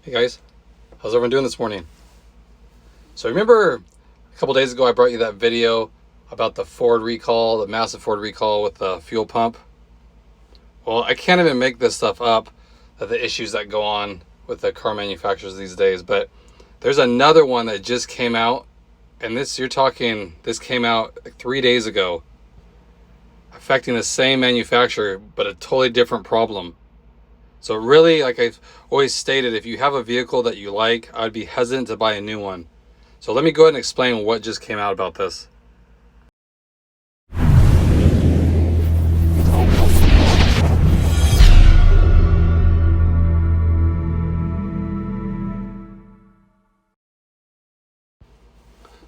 Hey guys, how's everyone doing this morning? So remember a couple days ago I brought you that video about the Ford recall, the massive Ford recall with the fuel pump? Well, I can't even make this stuff up, the issues that go on with the car manufacturers these days, but there's another one that just came out, and this came out like 3 days ago, affecting the same manufacturer, but a totally different problem. So really, like I've always stated, if you have a vehicle that you like, I'd be hesitant to buy a new one. So let me go ahead and explain what just came out about this.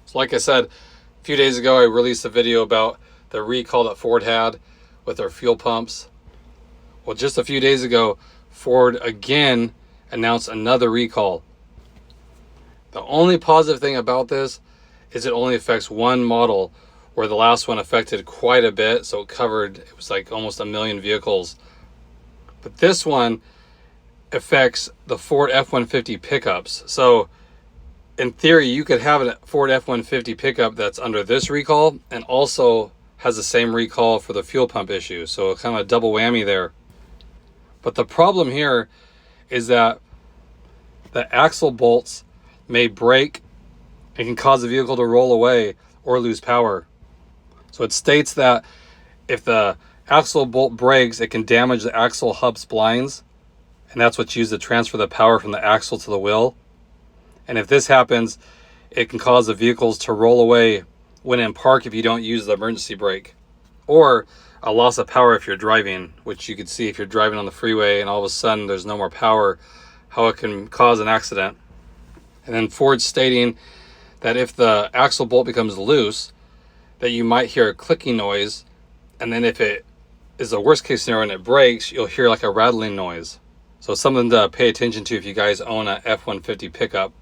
So like I said, a few days ago, I released a video about the recall that Ford had with their fuel pumps. Well, just a few days ago, Ford again announced another recall. The only positive thing about this is it only affects one model, where the last one affected quite a bit. So it was like almost 1 million vehicles. But this one affects the Ford F-150 pickups. So in theory, you could have a Ford F-150 pickup that's under this recall and also has the same recall for the fuel pump issue. So kind of a double whammy there. But the problem here is that the axle bolts may break and can cause the vehicle to roll away or lose power. So it states that if the axle bolt breaks, it can damage the axle hub splines, and that's what's used to transfer the power from the axle to the wheel. And if this happens, it can cause the vehicles to roll away when in park if you don't use the emergency brake, or a loss of power if you're driving, which you could see if you're driving on the freeway and all of a sudden there's no more power, how it can cause an accident. And then Ford stating that if the axle bolt becomes loose, that you might hear a clicking noise, and then if it is the worst case scenario and it breaks, you'll hear like a rattling noise. So it's something to pay attention to if you guys own a F-150 pickup.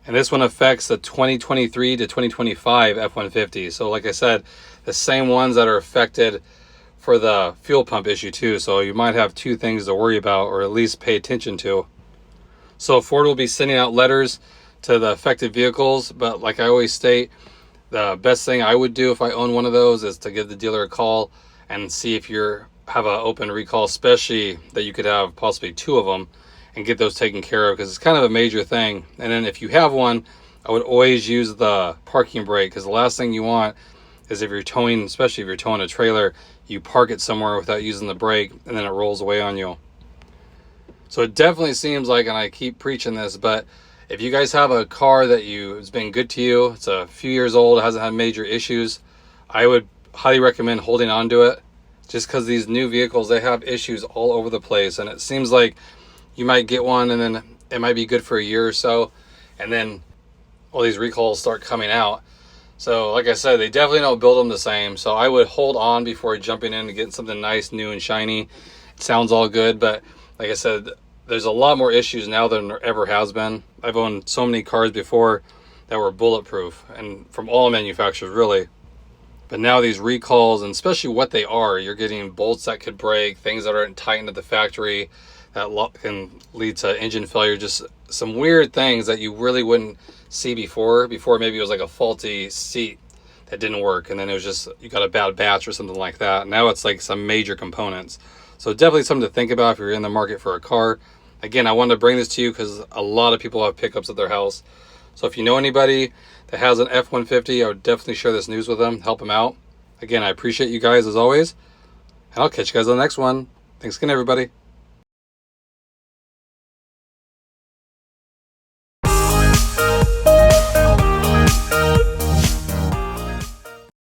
And this one affects the 2023 to 2025 F-150. So like I said, the same ones that are affected for the fuel pump issue too. So you might have two things to worry about, or at least pay attention to. So Ford will be sending out letters to the affected vehicles, but like I always state, the best thing I would do if I own one of those is to give the dealer a call and see if you have an open recall, especially that you could have possibly two of them, and get those taken care of, because it's kind of a major thing. And then if you have one, I would always use the parking brake, because the last thing you want is if you're towing, especially if you're towing a trailer, you park it somewhere without using the brake and then it rolls away on you. So it definitely seems like, and I keep preaching this, but if you guys have a car that has been good to you, it's a few years old, it hasn't had major issues, I would highly recommend holding on to it, just because these new vehicles, they have issues all over the place. And it seems like you might get one and then it might be good for a year or so, and then all these recalls start coming out. So like I said, they definitely don't build them the same. So I would hold on before jumping in and getting something nice, new and shiny. It sounds all good, but like I said, there's a lot more issues now than there ever has been. I've owned so many cars before that were bulletproof, and from all manufacturers really. But now these recalls, and especially what they are, you're getting bolts that could break, things that aren't tightened at the factory that can lead to engine failure, just some weird things that you really wouldn't see before. Before maybe it was like a faulty seat that didn't work, and then it was just you got a bad batch or something like that. Now it's like some major components. So definitely something to think about if you're in the market for a car. Again, I wanted to bring this to you because a lot of people have pickups at their house. So if you know anybody that has an F-150, I would definitely share this news with them, help them out. Again, I appreciate you guys as always, and I'll catch you guys on the next one. Thanks again, everybody.